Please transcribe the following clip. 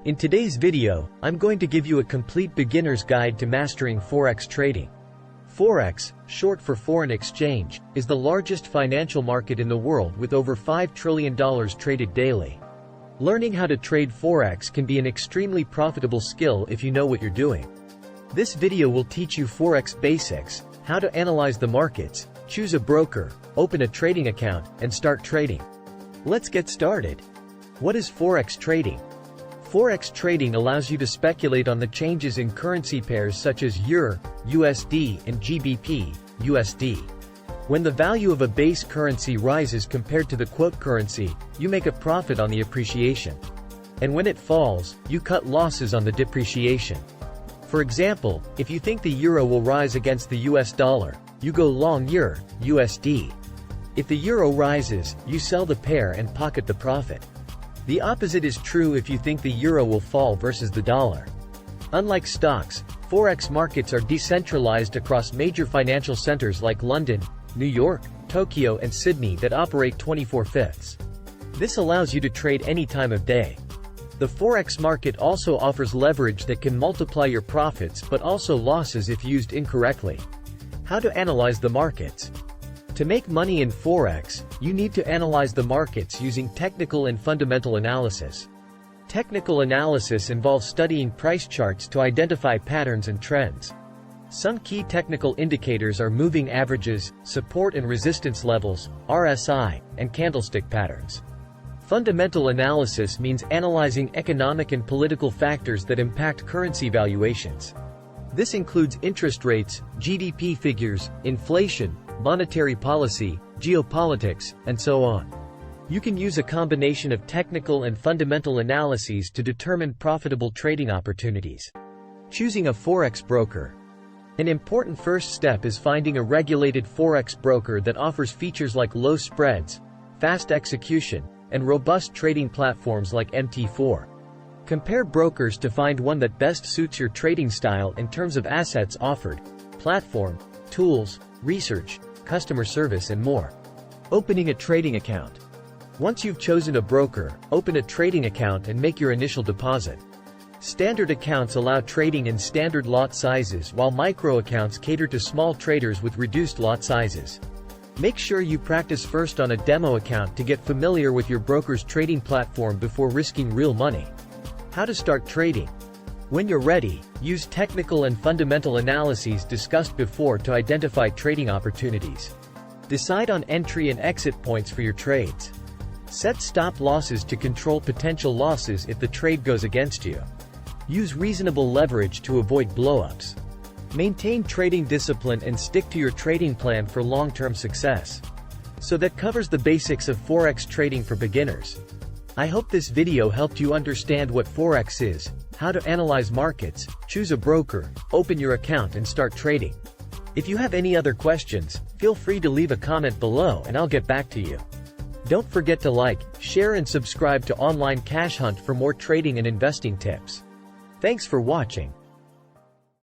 In today's video, I'm going to give you a complete beginner's guide to mastering Forex trading. Forex, short for foreign exchange, is the largest financial market in the world with over $5 trillion traded daily. Learning how to trade Forex can be an extremely profitable skill if you know what you're doing. This video will teach you Forex basics, how to analyze the markets, choose a broker, open a trading account, and start trading. Let's get started. What is Forex trading? Forex trading allows you to speculate on the changes in currency pairs such as EUR, USD, and GBP, USD. When the value of a base currency rises compared to the quote currency, you make a profit on the appreciation. And when it falls, you cut losses on the depreciation. For example, if you think the euro will rise against the US dollar, you go long EUR, USD. If the euro rises, you sell the pair and pocket the profit. The opposite is true if you think the euro will fall versus the dollar. Unlike stocks, Forex markets are decentralized across major financial centers like London, New York, Tokyo, and Sydney that operate 24/5. This allows you to trade any time of day. The Forex market also offers leverage that can multiply your profits but also losses if used incorrectly. How to analyze the markets? To make money in Forex, you need to analyze the markets using technical and fundamental analysis. Technical analysis involves studying price charts to identify patterns and trends. Some key technical indicators are moving averages, support and resistance levels, RSI, and candlestick patterns. Fundamental analysis means analyzing economic and political factors that impact currency valuations. This includes interest rates, GDP figures, inflation, monetary policy, geopolitics, and so on. You can use a combination of technical and fundamental analyses to determine profitable trading opportunities. Choosing a Forex broker. An important first step is finding a regulated Forex broker that offers features like low spreads, fast execution, and robust trading platforms like MT4. Compare brokers to find one that best suits your trading style in terms of assets offered, platform, tools, research, customer service, and more. Opening a trading account. Once you've chosen a broker, open a trading account and make your initial deposit. Standard accounts allow trading in standard lot sizes, while micro accounts cater to small traders with reduced lot sizes. Make sure you practice first on a demo account to get familiar with your broker's trading platform before risking real money. How to start trading. When you're ready, use technical and fundamental analyses discussed before to identify trading opportunities. Decide on entry and exit points for your trades. Set stop losses to control potential losses if the trade goes against you. Use reasonable leverage to avoid blowups. Maintain trading discipline and stick to your trading plan for long-term success. So that covers the basics of Forex trading for beginners. I hope this video helped you understand what Forex is, how to analyze markets, choose a broker, open your account, and start trading. If you have any other questions, feel free to leave a comment below and I'll get back to you. Don't forget to like, share, and subscribe to Online Cash Hunt for more trading and investing tips. Thanks for watching.